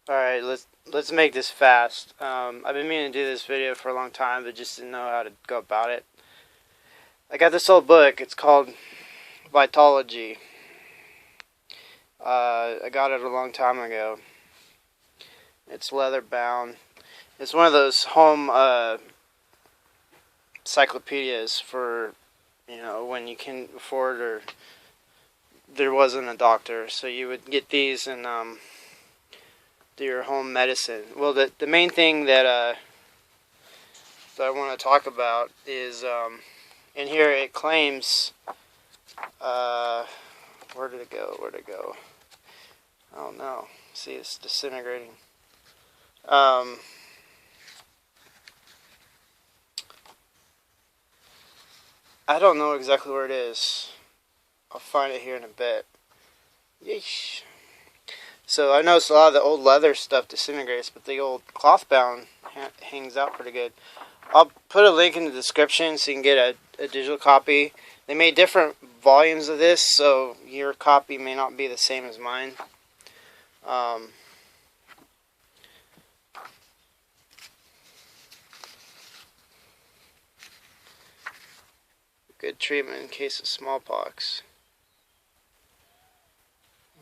Alright, let's make this fast. I've been meaning to do this video for a long time, but just didn't know how to go about it. I got this old book. It's called Vitalogy. I got it a long time ago. It's leather bound. It's one of those home encyclopedias for, when you can afford or there wasn't a doctor. So you would get these and do your home medicine. Well, the main thing that I want to talk about is in here it claims where did it go? I don't know. See, it's disintegrating. I don't know exactly where it is. I'll find it here in a bit. Yeesh. So I noticed a lot of the old leather stuff disintegrates, but the old cloth bound hangs out pretty good. I'll put a link in the description so you can get a digital copy. They made different volumes of this, so your copy may not be the same as mine. Good treatment in case of smallpox.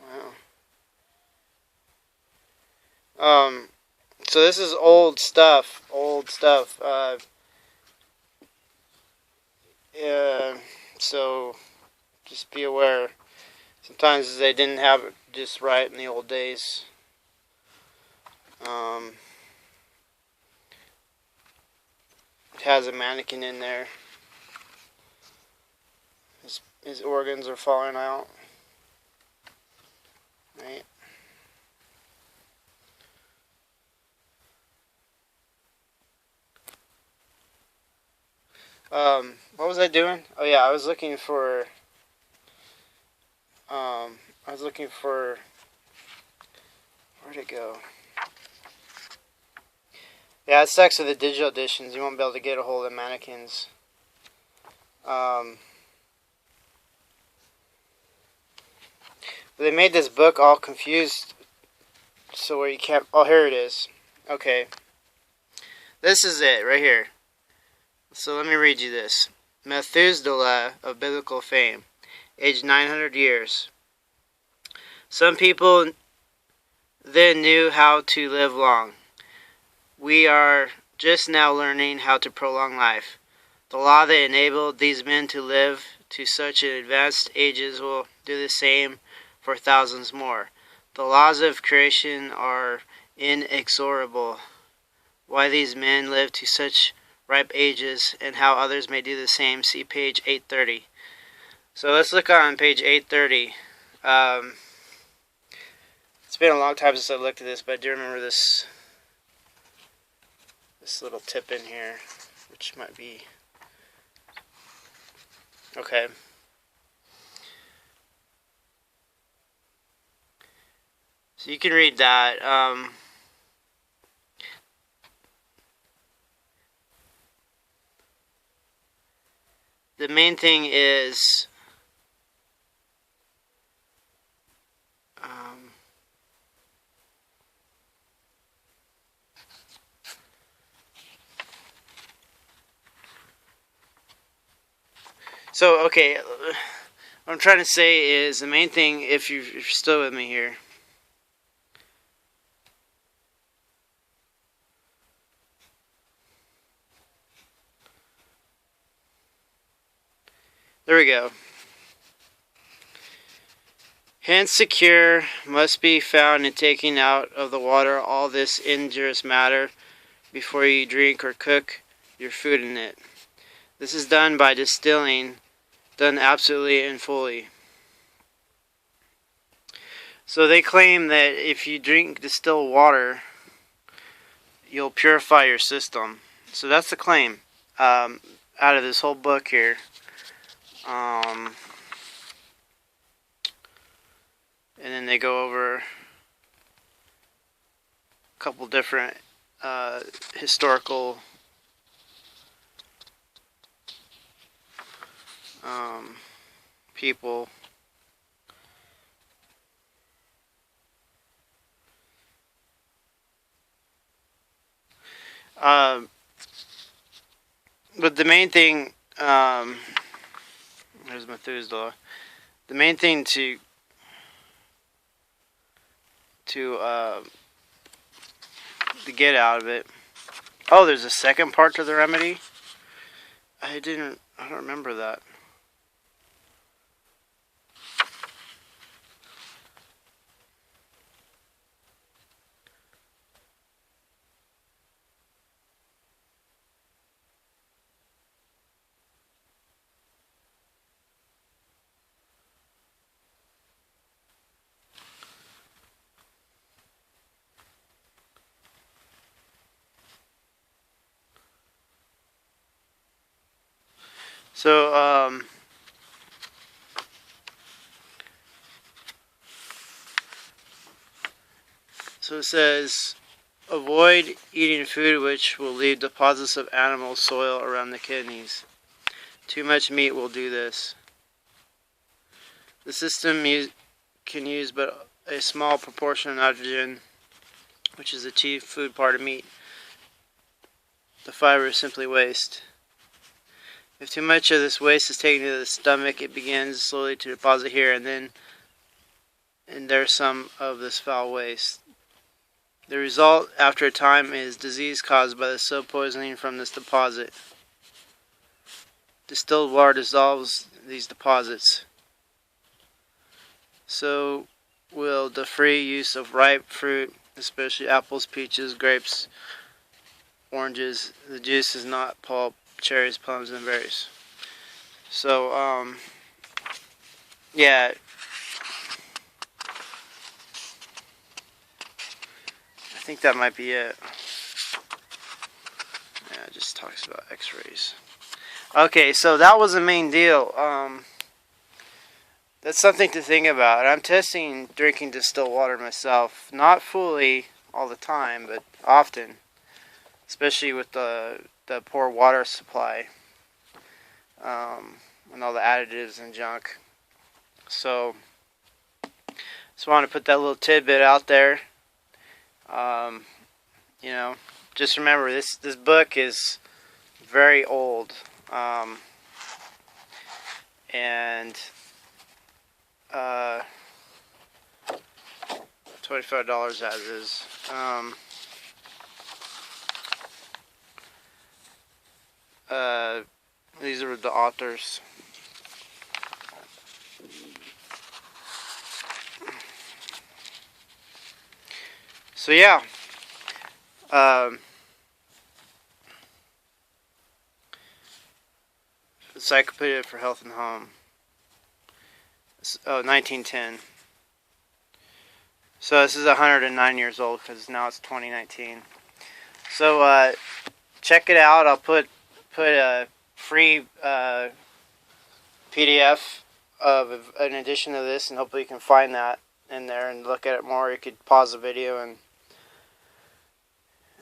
Wow. So this is old stuff. Yeah. So just be aware. Sometimes they didn't have it just right in the old days. It has a mannequin in there. His organs are falling out. Right. What was I doing? Oh yeah, I was looking for where'd it go? Yeah, it sucks with the digital editions. You won't be able to get a hold of the mannequins. They made this book all confused, so where you can't. Oh, here it is. Okay, this is it right here. So let me read you this. Methuselah of biblical fame, aged 900 years. Some people then knew how to live long. We are just now learning how to prolong life. The law that enabled these men to live to such advanced ages will do the same for thousands more. The laws of creation are inexorable. Why these men live to such ripe ages and how others may do the same, see page 830. So let's look on page 830. It's been a long time since I looked at this, but I do remember this little tip in here, which might be okay. So you can read that. The main thing is so okay. What I'm trying to say is the main thing. If you're still with me here. There we go. Hence the cure must be found in taking out of the water all this injurious matter before you drink or cook your food in it. This is done by distilling, done absolutely and fully. So they claim that if you drink distilled water, you'll purify your system. So that's the claim out of this whole book here. And then they go over a couple different historical people. But the main thing, there's Methuselah. The main thing to get out of it. Oh, there's a second part to the remedy. I don't remember that. So, so it says, avoid eating food which will leave deposits of animal soil around the kidneys. Too much meat will do this. The system can use but a small proportion of nitrogen, which is the chief food part of meat. The fiber is simply waste. If too much of this waste is taken to the stomach, it begins slowly to deposit here and there's some of this foul waste. The result after a time is disease caused by the soap poisoning from this deposit. Distilled water dissolves these deposits. So will the free use of ripe fruit, especially apples, peaches, grapes, oranges. The juice is not pulp, cherries, plums, and berries. So, yeah. I think that might be it. Yeah, it just talks about x-rays. Okay, so that was the main deal. That's something to think about. I'm testing drinking distilled water myself. Not fully all the time, but often. Especially with the poor water supply. And all the additives and junk. So, just want to put that little tidbit out there. You know, just remember this book is very old. And $25 as is. These are the authors. So yeah, Encyclopedia for Health and Home. Oh, 1910. So this is 109 years old because now it's 2019. So check it out. I'll put a free PDF of an edition of this, and hopefully you can find that in there and look at it more. You could pause the video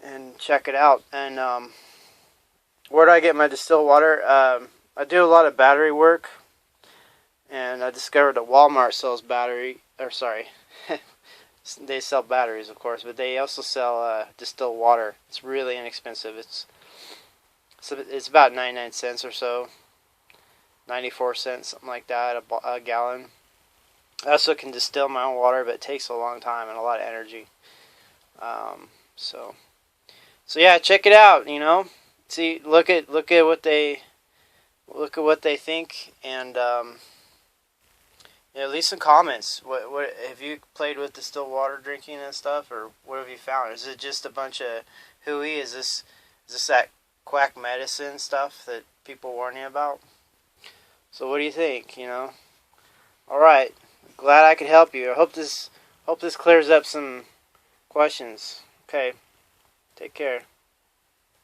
and check it out. And where do I get my distilled water? I do a lot of battery work, and I discovered that Walmart sells they sell batteries, of course, but they also sell distilled water. It's really inexpensive. It's about 99 cents or so, 94 cents, something like that, a gallon. I also can distill my own water, but it takes a long time and a lot of energy. So yeah, check it out. You know, see, look at what they think, and leave some comments. What have you played with distilled water drinking and stuff, or what have you found? Is it just a bunch of hooey? Is this that quack medicine stuff that people warn you about? So what do you think? All right, glad I could help you. I hope this clears up some questions. Okay, take care.